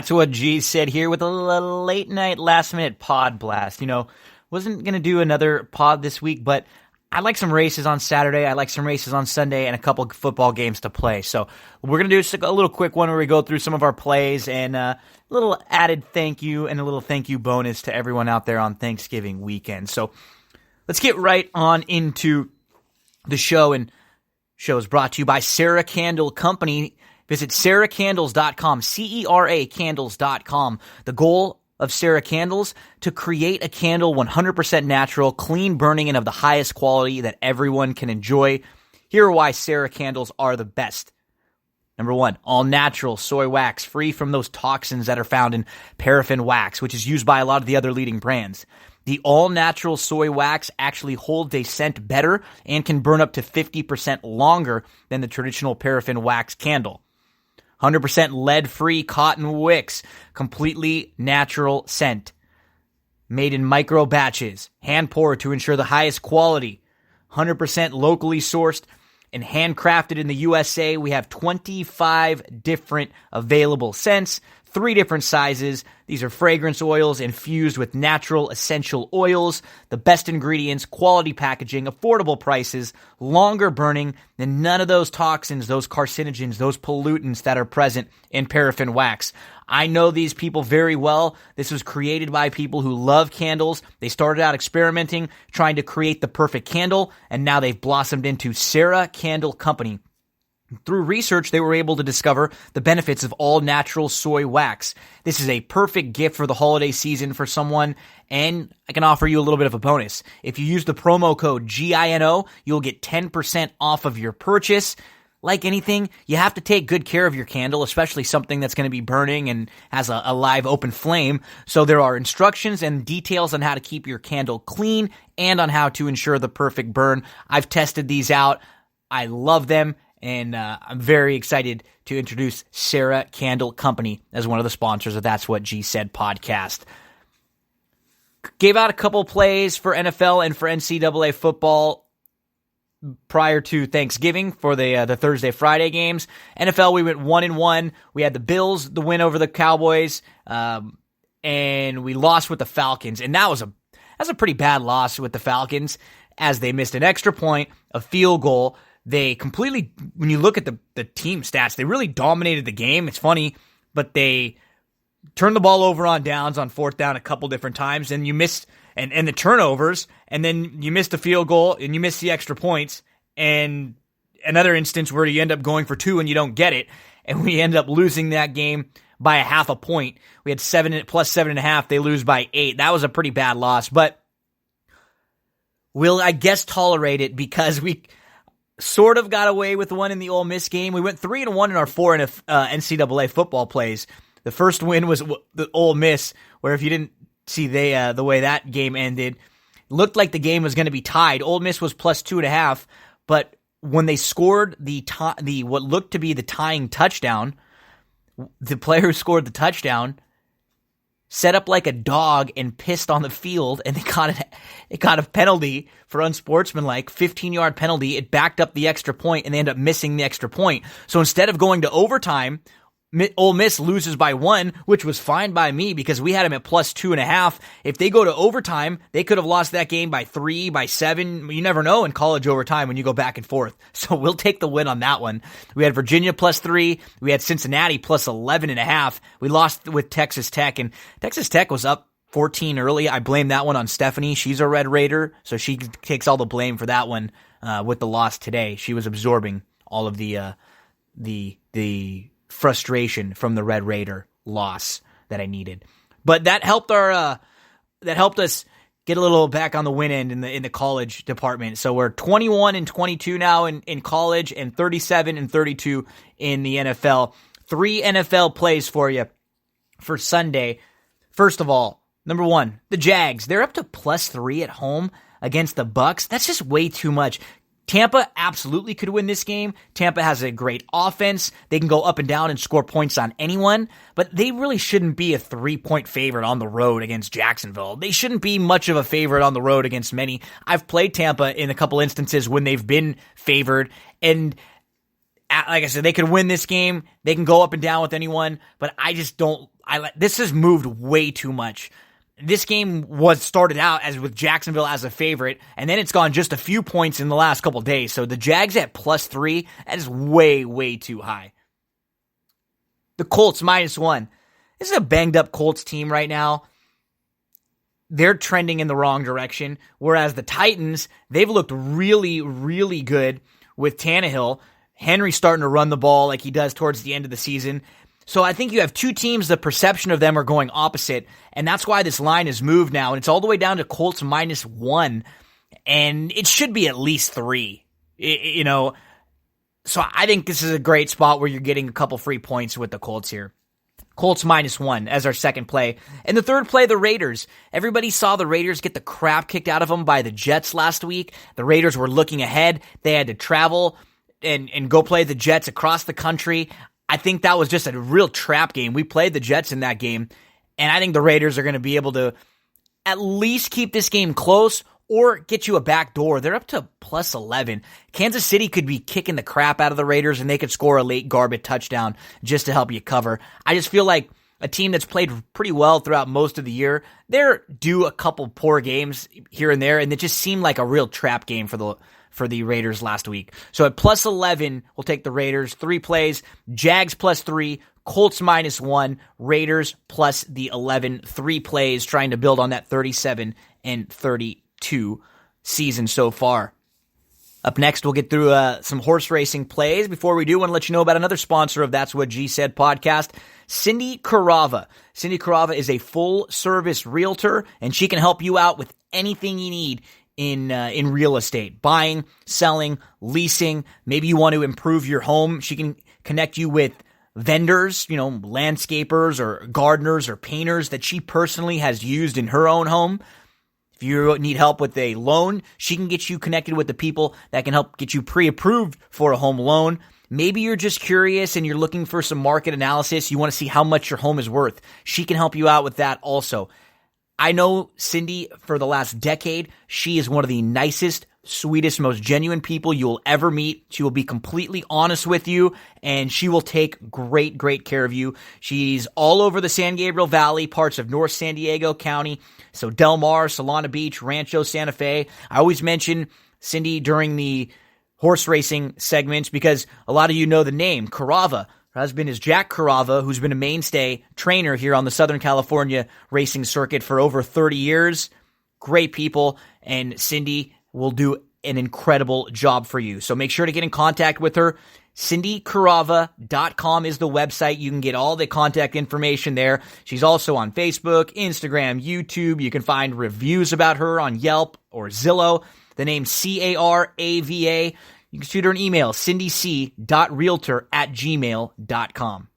That's what G said here with a late night last minute pod blast. Wasn't going to do another pod this week, but I like some races on Saturday. I like some races on Sunday and a couple football games to play. So we're going to do a little quick one where we go through some of our plays and a little added thank you and a little thank you bonus to everyone out there on Thanksgiving weekend. So let's get right on into the show. And show is brought to you by Sarah Candle Company. Visit sarahcandles.com, C-E-R-A candles.com. The goal of Sarah Candles, to create a candle 100% natural, clean burning, and of the highest quality that everyone can enjoy. Here are why Sarah Candles are the best. Number one, all natural soy wax, free from those toxins that are found in paraffin wax, which is used by a lot of the other leading brands. The all-natural soy wax actually holds a scent better and can burn up to 50% longer than the traditional paraffin wax candle. 100% lead-free cotton wicks, completely natural scent. Made in micro batches, hand-poured to ensure the highest quality. 100% locally sourced and handcrafted in the USA. We have 25 different available scents, 3 different sizes. These are fragrance oils infused with natural essential oils, the best ingredients, quality packaging, affordable prices, longer burning, and none of those toxins, those carcinogens, those pollutants that are present in paraffin wax. I know these people very well. This was created by people who love candles. They started out experimenting, trying to create the perfect candle, and now they've blossomed into Sarah Candle Company. Through research, they were able to discover the benefits of all-natural soy wax. This is a perfect gift for the holiday season for someone, and I can offer you a little bit of a bonus. If you use the promo code GINO, you'll get 10% off of your purchase. Like anything, you have to take good care of your candle, especially something that's going to be burning and has a live open flame. So there are instructions and details on how to keep your candle clean and on how to ensure the perfect burn. I've tested these out. I love them. And I'm very excited to introduce Sarah Candle Company as one of the sponsors of That's What G Said podcast. Gave out a couple plays for NFL and for NCAA football prior to Thanksgiving for the Thursday-Friday games. NFL, we went 1-1. We had the Bills, the win over the Cowboys, and we lost with the Falcons. And that was a pretty bad loss with the Falcons, as they missed an extra point, a field goal. They completely, when you look at the team stats, they really dominated the game. It's funny, but they turned the ball over on downs on 4th down a couple different times, and you missed, and the turnovers, and then you missed a field goal, and you missed the extra points, and another instance where you end up going for 2 and you don't get it, and we end up losing that game by a half a point. We had plus 7.5. They lose by 8. That was a pretty bad loss, but we'll, I guess, tolerate it because we sort of got away with one in the Ole Miss game. We went 3-1 in our 4 NCAA football plays. The first win was the Ole Miss, where if you didn't see the way that game ended, it looked like the game was going to be tied. Ole Miss was plus 2.5, but when they scored the what looked to be the tying touchdown, the player who scored the touchdown set up like a dog and pissed on the field, and they got a penalty for unsportsmanlike, 15-yard penalty. It backed up the extra point, and they end up missing the extra point. So instead of going to overtime, Ole Miss loses by 1, which was fine by me because we had them at plus 2.5. If they go to overtime, they could have lost that game by 3, by 7. You never know in college overtime when you go back and forth. So we'll take the win on that one. We had Virginia plus 3. We had Cincinnati plus 11.5. We lost with Texas Tech, and Texas Tech was up 14 early. I blame that one on Stephanie. She's a Red Raider, so she takes all the blame for that one with the loss today. She was absorbing all of the frustration from the Red Raider loss that I needed. But that helped us get a little back on the win end in the college department. So we're 21-22 now in college and 37-32 in the NFL. 3 NFL plays for you for Sunday. First of all, number 1, the Jags. They're up to plus 3 at home against the Bucs. That's just way too much. Tampa absolutely could win this game. Tampa has a great offense. They can go up and down and score points on anyone, but they really shouldn't be a 3-point favorite on the road against Jacksonville. They shouldn't be much of a favorite on the road against many. I've played Tampa in a couple instances when they've been favored, and like I said, they could win this game. They can go up and down with anyone, but I just don't This has moved way too much. This game was started out as with Jacksonville as a favorite, and then it's gone just a few points in the last couple days. So the Jags at +3, that is way, way too high. The Colts -1. This is a banged up Colts team right now. They're trending in the wrong direction, whereas the Titans, they've looked really, really good with Tannehill. Henry starting to run the ball like he does towards the end of the season. So I think you have two teams, the perception of them are going opposite, and that's why this line has moved now, and it's all the way down to Colts -1, and it should be at least 3, So I think this is a great spot where you're getting a couple free points with the Colts here. Colts -1 as our second play. And the third play, the Raiders. Everybody saw the Raiders get the crap kicked out of them by the Jets last week. The Raiders were looking ahead. They had to travel and go play the Jets across the country. I think that was just a real trap game. We played the Jets in that game, and I think the Raiders are going to be able to at least keep this game close or get you a back door. They're up to +11. Kansas City could be kicking the crap out of the Raiders, and they could score a late garbage touchdown just to help you cover. I just feel like a team that's played pretty well throughout most of the year, they're due a couple poor games here and there, and it just seemed like a real trap game for the Raiders last week. So at +11, we'll take the Raiders. 3 plays, Jags +3, Colts -1, Raiders plus the 11. 3 plays trying to build on that 37-32 season so far. Up next, we'll get through some horse racing plays. Before we do, I want to let you know about another sponsor of That's What G Said podcast, Cindy Carava. Cindy Carava is a full-service realtor, and she can help you out with anything you need in real estate, buying, selling, leasing. Maybe you want to improve your home. She can connect you with vendors, landscapers or gardeners or painters that she personally has used in her own home. If you need help with a loan, she can get you connected with the people that can help get you pre-approved for a home loan. Maybe you're just curious and you're looking for some market analysis. You want to see how much your home is worth. She can help you out with that also. I know Cindy for the last decade. She is one of the nicest, sweetest, most genuine people you will ever meet. She will be completely honest with you, and she will take great, great care of you. She's all over the San Gabriel Valley, parts of North San Diego County. So Del Mar, Solana Beach, Rancho Santa Fe. I always mention Cindy during the horse racing segments because a lot of you know the name, Carava. Her husband is Jack Carava, who's been a mainstay trainer here on the Southern California racing circuit for over 30 years. Great people, and Cindy will do an incredible job for you. So make sure to get in contact with her. CindyCarava.com is the website. You can get all the contact information there. She's also on Facebook, Instagram, YouTube. You can find reviews about her on Yelp or Zillow. The name Carava. You can shoot her an email, cindyc.realtor@gmail.com.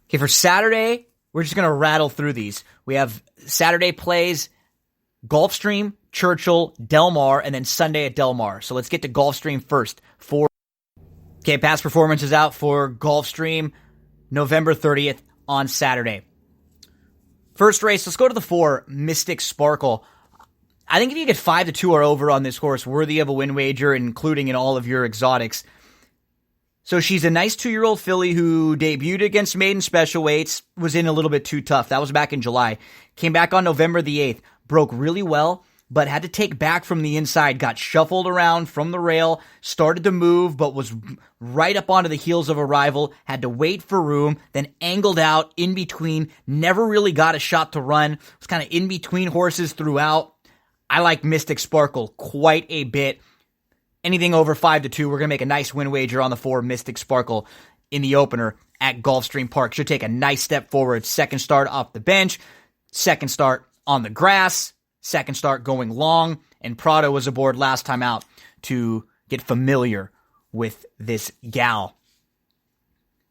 Okay, for Saturday, we're just going to rattle through these. We have Saturday plays, Gulfstream, Churchill, Del Mar, and then Sunday at Del Mar. So let's get to Gulfstream first. Past performance is out for Gulfstream, November 30th on Saturday. First race, let's go to the 4, Mystic Sparkle. I think if you get 5-2 or over on this horse, worthy of a win wager, including in all of your exotics. So she's a nice 2-year-old filly who debuted against maiden special weights, was in a little bit too tough. That was back in July. Came back on November the 8th, broke really well, but had to take back from the inside, got shuffled around from the rail, started to move, but was right up onto the heels of a rival, had to wait for room, then angled out in between, never really got a shot to run, was kind of in between horses throughout. I like Mystic Sparkle quite a bit. Anything over 5-2, we're going to make a nice win wager on the 4, Mystic Sparkle, in the opener at Gulfstream Park. Should take a nice step forward. Second start off the bench, second start on the grass, second start going long, and Prado was aboard last time out to get familiar with this gal.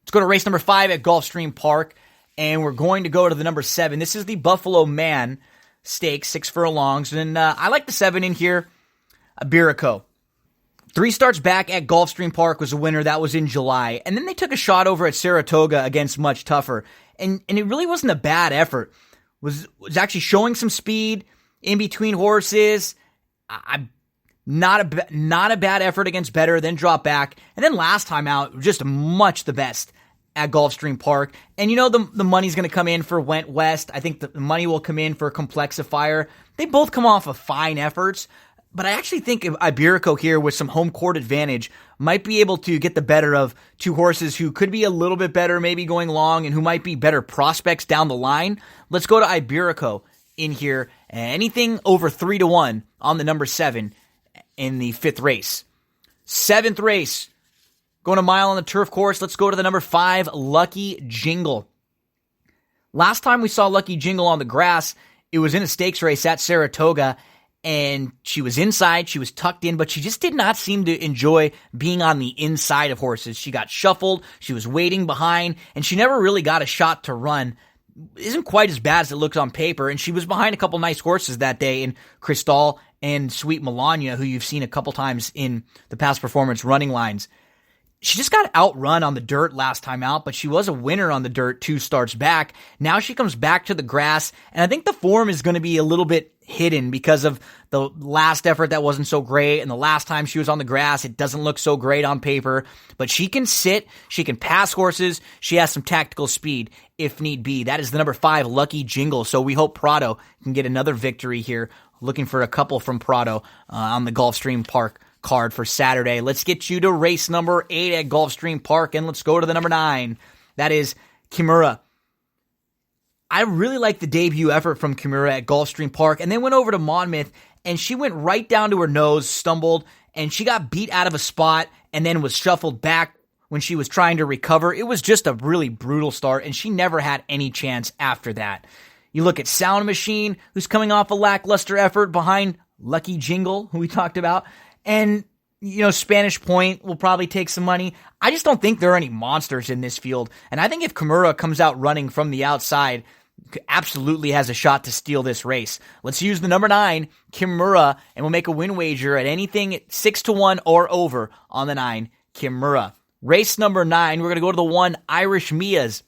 Let's go to race number 5 at Gulfstream Park, and we're going to go to the number 7. This is the Buffalo Man Stakes, 6 furlongs, and I like the 7 in here, Iberico. 3 starts back at Gulfstream Park was a winner. That was in July. And then they took a shot over at Saratoga against Much Tougher. And it really wasn't a bad effort. Was actually showing some speed in between horses. Not a bad effort against Better, then drop back. And then last time out, just much the best at Gulfstream Park. And the money's going to come in for Went West. I think the money will come in for Complexifier. They both come off of fine efforts, but I actually think Iberico here with some home court advantage might be able to get the better of two horses who could be a little bit better maybe going long and who might be better prospects down the line. Let's go to Iberico in here. Anything over 3-1 on the number 7 in the 5th race. 7th race. Going a mile on the turf course, let's go to the number 5, Lucky Jingle. Last time we saw Lucky Jingle on the grass, it was in a stakes race at Saratoga, and she was inside, she was tucked in, but she just did not seem to enjoy being on the inside of horses. She got shuffled, she was waiting behind, and she never really got a shot to run. Isn't quite as bad as it looks on paper, and she was behind a couple nice horses that day in Cristal and Sweet Melania, who you've seen a couple times in the past performance running lines. She just got outrun on the dirt last time out, but she was a winner on the dirt 2 starts back. Now she comes back to the grass, and I think the form is going to be a little bit hidden because of the last effort that wasn't so great, and the last time she was on the grass, it doesn't look so great on paper. But she can sit, she can pass horses, she has some tactical speed if need be. That is the number 5, Lucky Jingle. So we hope Prado can get another victory here. Looking for a couple from Prado on the Gulfstream Park card for Saturday. Let's get you to race number 8 at Gulfstream Park, and let's go to the number 9. That is Kimura. I really like the debut effort from Kimura at Gulfstream Park, and then went over to Monmouth, and she went right down to her nose, stumbled, and she got beat out of a spot, and then was shuffled back when she was trying to recover. It was just a really brutal start, and she never had any chance after that. You look at Sound Machine, who's coming off a lackluster effort behind Lucky Jingle, who we talked about, and, Spanish Point will probably take some money. I just don't think there are any monsters in this field. And I think if Kimura comes out running from the outside, absolutely has a shot to steal this race. Let's use the number 9, Kimura, and we'll make a win wager at anything at 6-1 or over on the 9, Kimura. Race number 9, we're going to go to the 1, Irish Mias.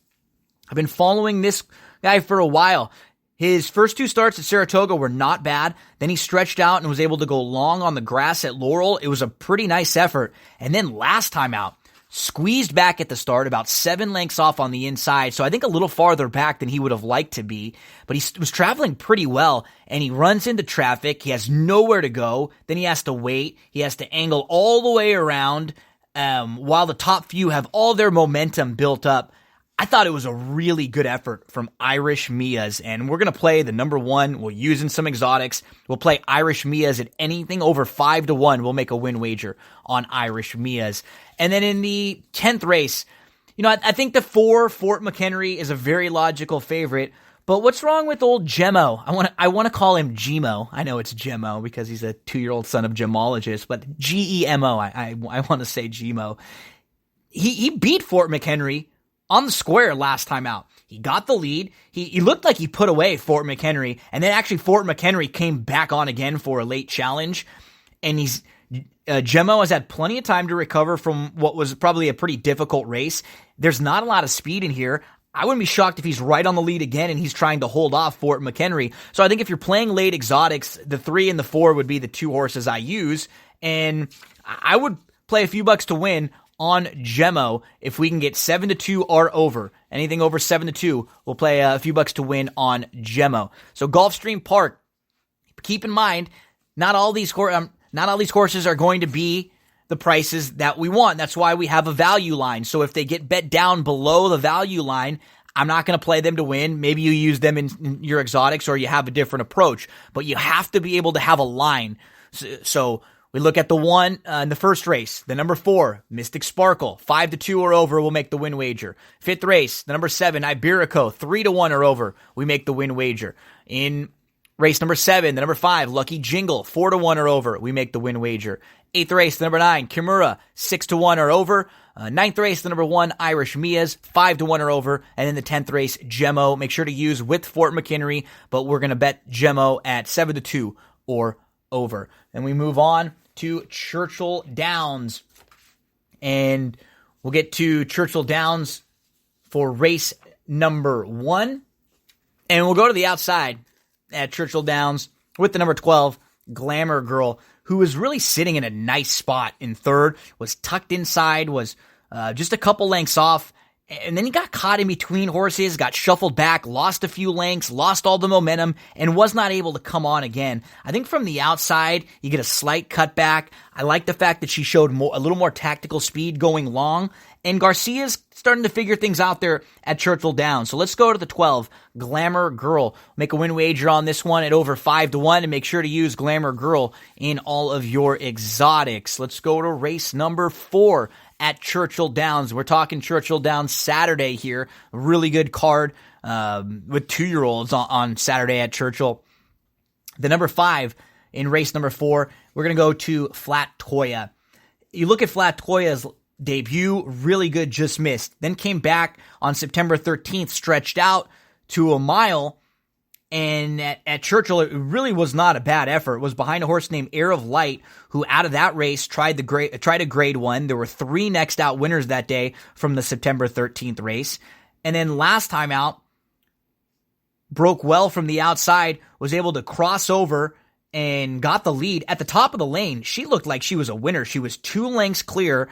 I've been following this guy for a while. His first 2 starts at Saratoga were not bad. Then he stretched out and was able to go long on the grass at Laurel. It was a pretty nice effort. And then last time out, squeezed back at the start, about 7 lengths off on the inside. So I think a little farther back than he would have liked to be. But he was traveling pretty well, and he runs into traffic. He has nowhere to go. Then he has to wait. He has to angle all the way around while the top few have all their momentum built up. I thought it was a really good effort from Irish Mias, and we're going to play the number 1. We'll use in some exotics. We'll play Irish Mias at anything over 5-1. We'll make a win wager on Irish Mias. And then in the 10th race, I think the 4, Fort McHenry, is a very logical favorite. But what's wrong with old Gemmo? I want to call him Gemo. I know it's Gemmo because he's a 2-year-old son of gemologist, but Gemo. I want to say Gemo. He beat Fort McHenry on the square last time out. He got the lead. He looked like he put away Fort McHenry, and then actually Fort McHenry came back on again for a late challenge. And Gemmo has had plenty of time to recover from what was probably a pretty difficult race. There's not a lot of speed in here. I wouldn't be shocked if he's right on the lead again and he's trying to hold off Fort McHenry. So I think if you're playing late exotics, the 3 and the 4 would be the 2 horses I use. And I would play a few bucks to win on Gemmo if we can get 7-2 or over. Anything over 7-2, we'll play a few bucks to win on Gemmo. So Gulfstream Park, keep in mind, not all these horses are going to be the prices that we want. That's why we have a value line. So if they get bet down below the value line, I'm not going to play them to win. Maybe you use them in your exotics or you have a different approach. But you have to be able to have a line. So we look at the 1 in the first race, the number 4, Mystic Sparkle, 5-2 or over, we'll make the win wager. 5th race, the number 7, Iberico, 3-1 or over, we make the win wager. In race number 7, the number 5, Lucky Jingle, 4-1 or over, we make the win wager. 8th race, the number 9, Kimura, 6-1 or over. 9th race, the number 1, Irish Mias, 5-1 or over. And in the 10th race, Gemmo. Make sure to use with Fort McHenry, but we're going to bet Gemmo at 7-2 or over. And we move on to Churchill Downs. And we'll get to Churchill Downs for race number 1. And we'll go to the outside at Churchill Downs with the number 12, Glamour Girl, who was really sitting in a nice spot in 3rd, was tucked inside, was just a couple lengths off, And then he got caught in between horses, got shuffled back, lost a few lengths, lost all the momentum, and was not able to come on again. I think from the outside, you get a slight cutback. I like the fact that she showed a little more tactical speed going long, and Garcia's starting to figure things out there at Churchill Downs. So let's go to the 12, Glamour Girl. Make a win wager on this one at over 5-1, and make sure to use Glamour Girl in all of your exotics. Let's go to race number 4 at Churchill Downs. We're talking Churchill Downs Saturday here. Really good card with 2-year-olds on Saturday at Churchill. The number 5 in race number 4, we're going to go to Flat Toya. You look at Flat Toya's debut, really good, just missed. Then came back on September 13th, stretched out to a mile. And at Churchill, it really was not a bad effort. It was behind a horse named Air of Light, who out of that race tried a grade 1. There were 3 next out winners that day from the September 13th race. And then last time out, broke well from the outside, was able to cross over and got the lead at the top of the lane. She looked like she was a winner. She was 2 lengths clear,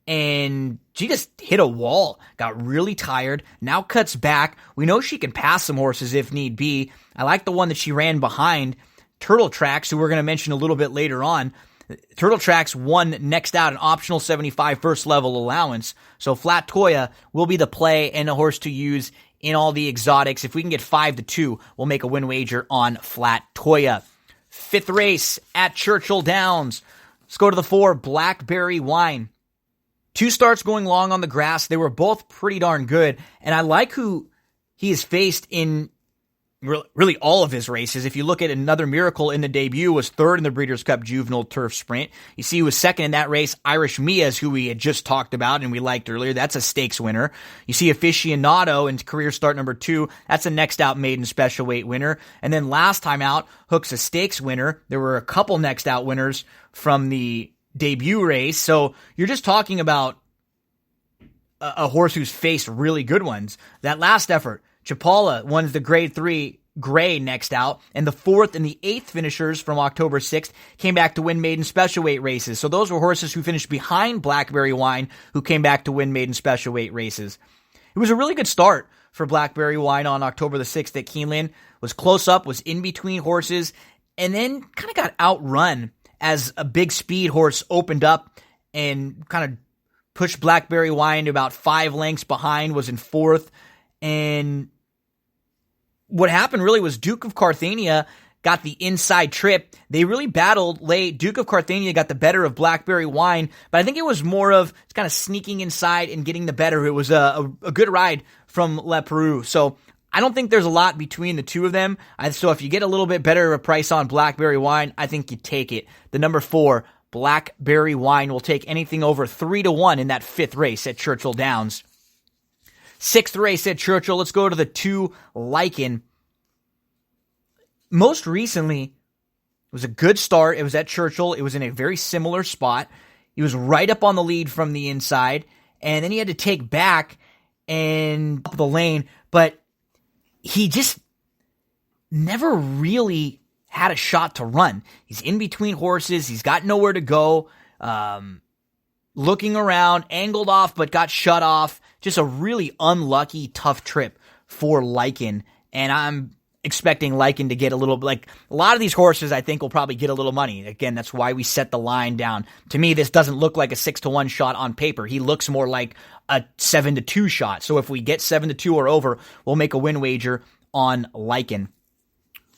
and she just hit a wall, got really tired, now cuts back. We know she can pass some horses if need be. I like the one that she ran behind, Turtle Tracks, who we're going to mention a little bit later on. Turtle Tracks won next out, an optional 75 first level allowance. So Flat Toya will be the play and a horse to use in all the exotics. If we can get 5-2, we'll make a win wager on Flat Toya. 5th race at Churchill Downs. Let's go to the 4, Blackberry Wine. 2 starts going long on the grass. They were both pretty darn good. And I like who he has faced in really all of his races. If you look at Another Miracle in the debut, was 3rd in the Breeders' Cup Juvenile Turf Sprint. You see he was 2nd in that race. Irish Mia's, who we had just talked about and we liked earlier. That's a stakes winner. You see Aficionado in career start number 2. That's a next out maiden special weight winner. And then last time out, Hook's a stakes winner. There were a couple next out winners from the debut race. So you're just talking about a horse who's faced really good ones. That last effort, Chapala won the grade 3 gray next out, and the 4th and the 8th finishers from October 6th came back to win maiden special weight races. So those were horses who finished behind Blackberry Wine, who came back to win maiden special weight races. It was a really good start for Blackberry Wine on October the 6th at Keeneland. Was close up, was in between horses, and then kind of got outrun as a big speed horse opened up and kind of pushed Blackberry Wine to about 5 lengths behind, was in 4th. And what happened really was Duke of Carthania got the inside trip. They really battled late. Duke of Carthania got the better of Blackberry Wine, but I think it was more of kind of sneaking inside and getting the better. It was a good ride from Le Peru. So I don't think there's a lot between the two of them. So if you get a little bit better of a price on Blackberry Wine, I think you take it. The number 4, Blackberry Wine, will take anything over 3-1 in that 5th race at Churchill Downs. 6th race at Churchill. Let's go to the 2, Lycan. Most recently, it was a good start. It was at Churchill. It was in a very similar spot. He was right up on the lead from the inside, and then he had to take back and up the lane, but he just never really had a shot to run. He's in between horses. He's got nowhere to go. Looking around, angled off, but got shut off. Just a really unlucky, tough trip for Lycan. And I'm expecting Lycan to get a little, like a lot of these horses, I think will probably get a little money. Again, that's why we set the line down. To me, this doesn't look like a 6-1 shot on paper. He looks more like a 7-2 shot. So if we get 7-2 or over, we'll make a win wager on Lycan.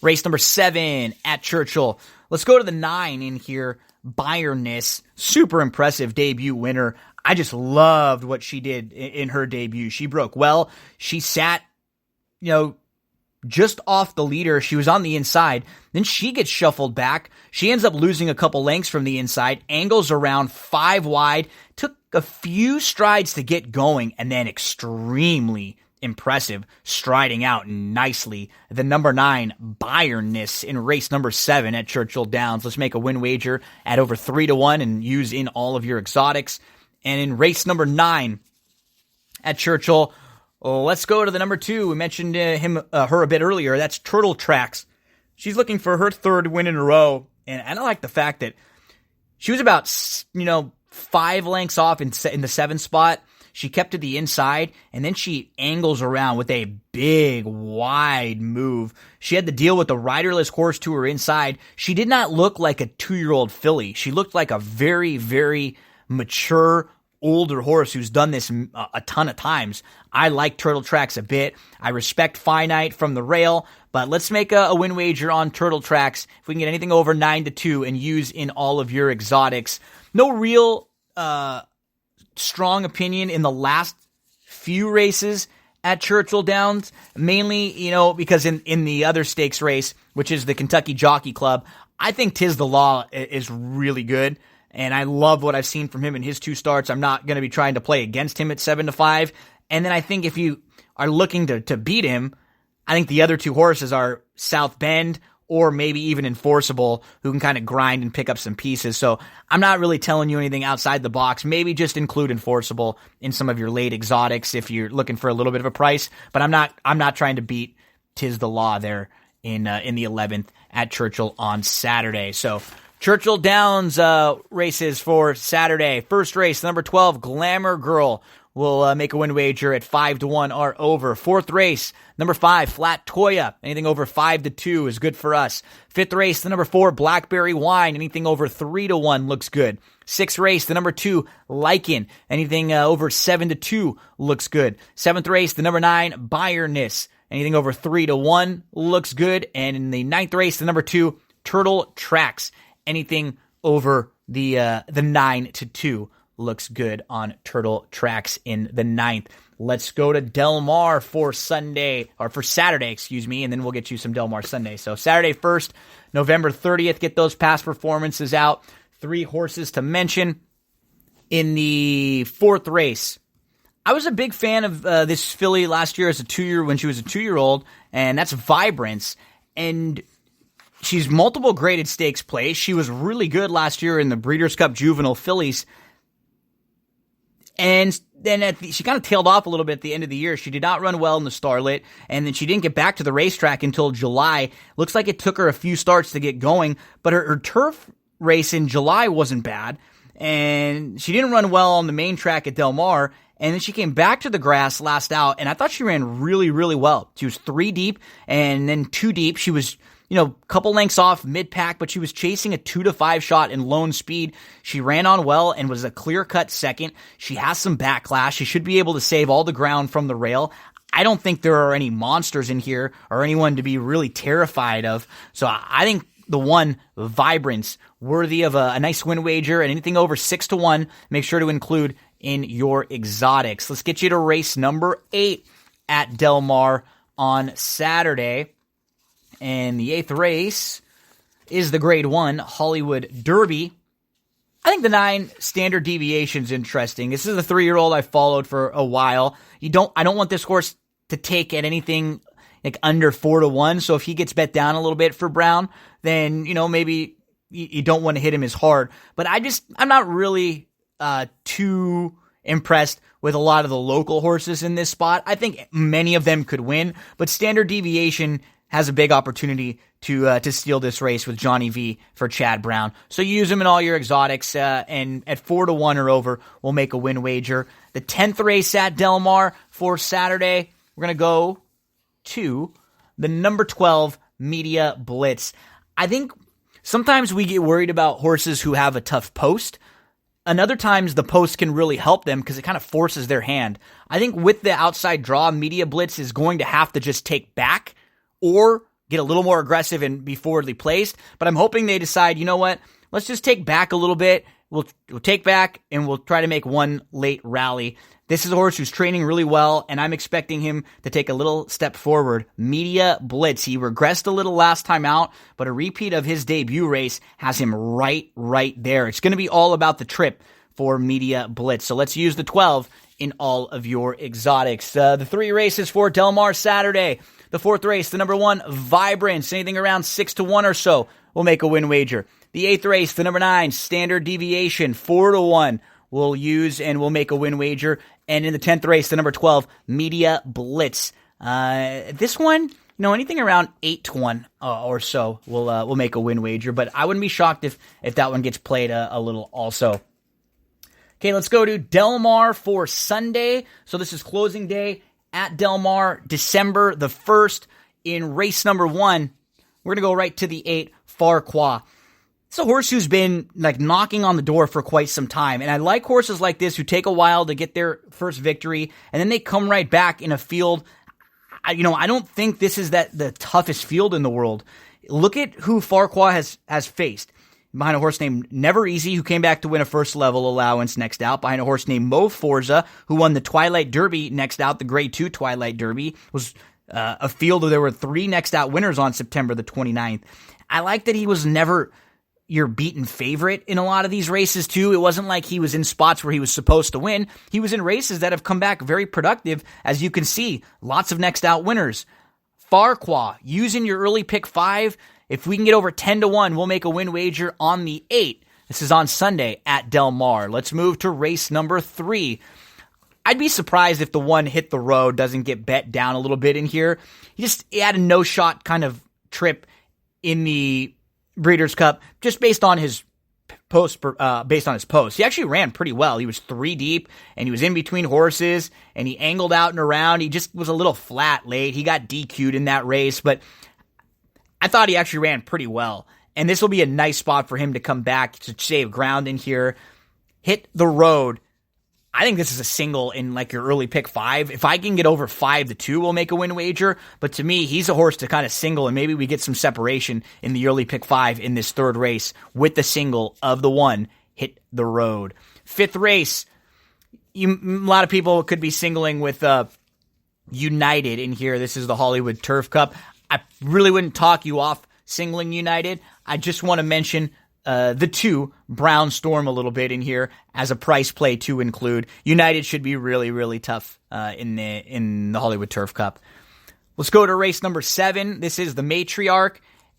Race number 7 at Churchill. Let's go to the 9 in here. Bayerness, super impressive debut winner. I just loved what she did in her debut. She broke well. She sat, just off the leader. She was on the inside. Then she gets shuffled back. She ends up losing a couple lengths from the inside, angles around 5 wide, took a few strides to get going, and then extremely impressive, striding out nicely. The number 9, Bayerness, in race number 7 at Churchill Downs. Let's make a win wager at over 3-1 and use in all of your exotics. And in race number 9 at Churchill, let's go to the number 2. We mentioned her a bit earlier. That's Turtle Tracks. She's looking for her 3rd win in a row. And I like the fact that she was about, 5 lengths off in the 7th spot. She kept to the inside, and then she angles around with a big, wide move. She had to deal with the riderless horse to her inside. She did not look like a 2-year-old filly. She looked like a very, very mature, older horse who's done this a ton of times. I like Turtle Tracks a bit. I respect Finite from the rail, but let's make a win wager on Turtle Tracks. If we can get anything over 9-2 and use in all of your exotics. No real strong opinion in the last few races at Churchill Downs, mainly, because in the other stakes race, which is the Kentucky Jockey Club, I think Tiz the Law is really good. And I love what I've seen from him in his 2 starts. I'm not going to be trying to play against him at 7-5. And then I think if you are looking to beat him, I think the other 2 horses are South Bend or maybe even Enforceable, who can kind of grind and pick up some pieces. So I'm not really telling you anything outside the box. Maybe just include Enforceable in some of your late exotics if you're looking for a little bit of a price. But I'm not trying to beat Tiz the Law there in the 11th at Churchill on Saturday. So Churchill Downs races for Saturday. First race, number 12, Glamour Girl. We'll make a win wager at 5-1 or over. Fourth race, number 5, Flat Toya. Anything over 5-2 is good for us. Fifth race, the number 4, Blackberry Wine. Anything over 3-1 looks good. Sixth race, the number 2, Lycan. Anything over 7-2 looks good. Seventh race, the number 9, Bayerness. Anything over 3-1 looks good. And in the ninth race, the number 2, Turtle Tracks. Anything over the 9-2 looks good on Turtle Tracks in the 9th. Let's go to Del Mar for Saturday, and then we'll get you some Del Mar Sunday. So Saturday 1st, November 30th, get those past performances out. 3 horses to mention. In the 4th race, I was a big fan of this filly last year when she was a 2-year-old, and that's Vibrance. And she's multiple graded stakes place. She was really good last year in the Breeders' Cup Juvenile Fillies. And then she kind of tailed off a little bit at the end of the year. She did not run well in the Starlet, and then she didn't get back to the racetrack until July. Looks like it took her a few starts to get going, but her turf race in July wasn't bad, and she didn't run well on the main track at Del Mar, and then she came back to the grass last out, and I thought she ran really, really well. She was 3 deep, and then 2 deep. She was a couple lengths off mid-pack, but she was chasing a 2-5 shot in lone speed. She ran on well and was a clear-cut second. She has some backlash. She should be able to save all the ground from the rail. I don't think there are any monsters in here or anyone to be really terrified of. So I think the one, Vibrance, worthy of a nice win wager, and anything over 6-1, make sure to include in your exotics. Let's get you to race number 8 at Del Mar on Saturday. And the 8th race is the Grade 1 Hollywood Derby. I think the 9 standard deviation is interesting. This is a 3-year-old I followed for a while. I don't want this horse to take at anything like under 4-1. So if he gets bet down a little bit for Brown, then, maybe you don't want to hit him as hard. But I'm not really too impressed with a lot of the local horses in this spot. I think many of them could win, but standard deviation has a big opportunity to steal this race with Johnny V for Chad Brown. So you use him in all your exotics, and at 4-1 or over, we'll make a win wager. The 10th race at Del Mar for Saturday, we're going to go to the number 12 Media Blitz. I think sometimes we get worried about horses who have a tough post. And other times the post can really help them because it kind of forces their hand. I think with the outside draw, Media Blitz is going to have to just take back or get a little more aggressive and be forwardly placed. But I'm hoping they decide, you know what, let's just take back a little bit. We'll take back and we'll try to make one late rally. This is a horse who's training really well, and I'm expecting him to take a little step forward. Media Blitz. He regressed a little last time out, but a repeat of his debut race has him right there. It's going to be all about the trip for Media Blitz. So let's use the 12 in all of your exotics. The 3 races for Del Mar Saturday. The 4th race, the number 1, Vibrance. Anything around 6-1 or so, we'll make a win wager. The 8th race, the number 9, Standard Deviation, 4-1. We'll use and we'll make a win wager. And in the 10th race, the number 12, Media Blitz. This one, anything around 8-1 or so, we'll make a win wager. But I wouldn't be shocked if that one gets played a little also. Okay, let's go to Del Mar for Sunday. So this is closing day at Del Mar, December the 1st. In race number 1, we're going to go right to the 8, Farquhar. It's a horse who's been like knocking on the door for quite some time. And I like horses like this who take a while to get their first victory, and then they come right back in a field. I don't think this is the toughest field in the world. Look at who Farquhar has faced. Behind a horse named Never Easy, who came back to win a first level allowance next out. Behind a horse named Mo Forza, who won the Twilight Derby next out, the Grade 2 Twilight Derby. Was a field where there were 3 next out winners on September the 29th. I like that he was never your beaten favorite in a lot of these races too. It wasn't like he was in spots where he was supposed to win. He was in races that have come back very productive. As you can see, lots of next out winners. Farquhar, using your early pick 5. If we can get over 10-1, we'll make a win wager on the 8. This is on Sunday at Del Mar. Let's move to race number 3. I'd be surprised if the 1 Hit the Road doesn't get bet down a little bit in here. He had a no-shot kind of trip in the Breeders' Cup just based on his post. He actually ran pretty well. He was 3 deep, and he was in between horses, and he angled out and around. He just was a little flat late. He got DQ'd in that race, but I thought he actually ran pretty well. And this will be a nice spot for him to come back to save ground in here. Hit the Road. I think this is a single in like your early pick 5. If I can get over 5-2, we'll make a win wager. But to me, he's a horse to kind of single, and maybe we get some separation in the early pick 5 in this third race with the single of the 1 Hit the Road. 5th race, a lot of people could be singling with United in here. This is the Hollywood Turf Cup. I really wouldn't talk you off singling United. I just want to mention the 2 Brown Storm a little bit in here as a price play to include. United should be really, really tough in the Hollywood Turf Cup. Let's go to race number 7. This is the Matriarch,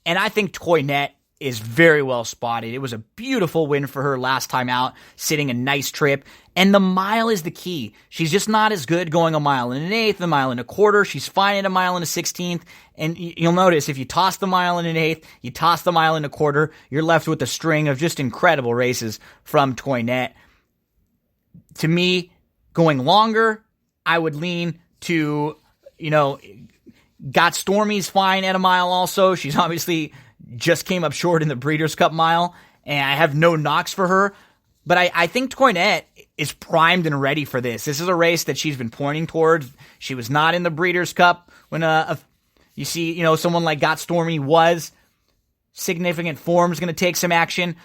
and I think Toinette is very well spotted. It was a beautiful win for her last time out, sitting a nice trip, and the mile is the key. She's just not as good going a mile and an eighth, a mile and a quarter. She's fine at a mile and a 16th, and you'll notice if you toss the mile and an eighth, you toss the mile and a quarter, you're left with a string of just incredible races from Toinette. To me, going longer, I would lean to, Got Stormy's fine at a mile also. She's obviously just came up short in the Breeders' Cup mile, and I have no knocks for her. But I think Toinette is primed and ready for this. This is a race that she's been pointing towards. She was not in the Breeders' Cup when you see, someone like Got Stormy was. Significant form is going to take some action.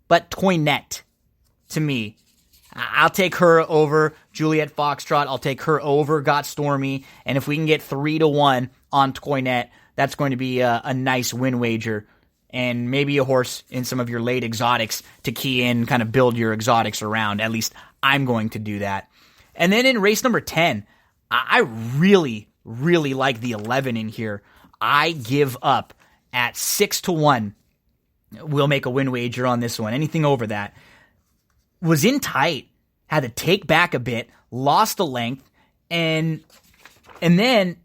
But Toinette, to me, I'll take her over Juliet Foxtrot. I'll take her over Got Stormy. And if we can get 3-1 on Toinette, that's going to be a nice win wager. And maybe a horse in some of your late exotics to key in, kind of build your exotics around. At least I'm going to do that. And then in race number 10, I really, really like the 11 in here. I give up at 6-1. We'll make a win wager on this one. Anything over that. Was in tight, had to take back a bit, lost a length, and then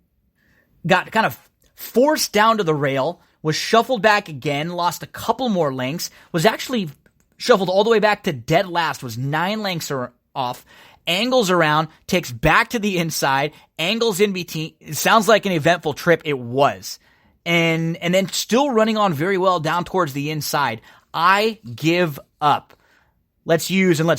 got kind of forced down to the rail, was shuffled back again, lost a couple more lengths, was actually shuffled all the way back to dead last, was 9 lengths off, angles around, takes back to the inside, angles in between. It sounds like an eventful trip. It was. And then still running on very well down towards the inside. I give up. Let's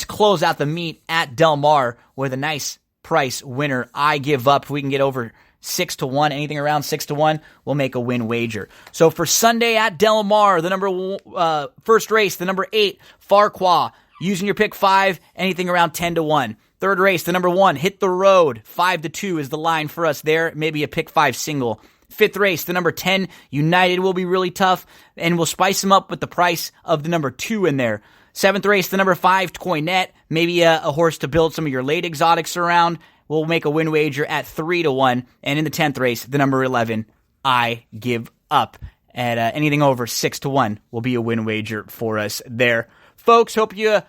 close out the meet at Del Mar with a nice price winner. I give up. If we can get over 6-1, anything around 6-1, we'll make a win wager. So for Sunday at Del Mar, the first race, the number 8, Farquhar, using your pick 5, anything around 10-1. Third race, the number 1, Hit the Road, 5-2 is the line for us there. Maybe a pick 5 single. Fifth race, the number 10, United will be really tough, and we'll spice them up with the price of the number 2 in there. Seventh race, the number 5, Toinette, maybe a horse to build some of your late exotics around. We'll make a win wager at 3-1. And in the 10th race, the number 11, I give up. At anything over 6-1 will be a win wager for us there. Folks, hope you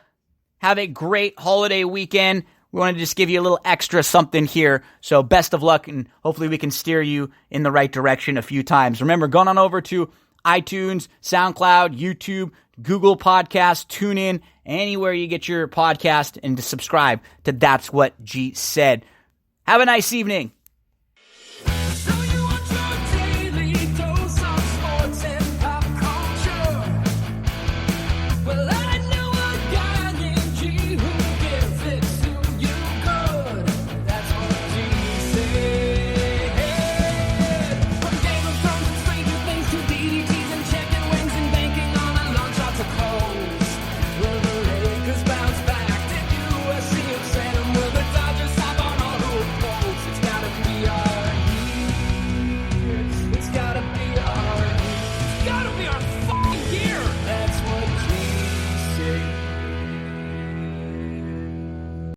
have a great holiday weekend. We wanted to just give you a little extra something here. So best of luck, and hopefully we can steer you in the right direction a few times. Remember, going on over to iTunes, SoundCloud, YouTube, Google Podcasts, TuneIn, anywhere you get your podcast, and to subscribe to That's What G Said. Have a nice evening.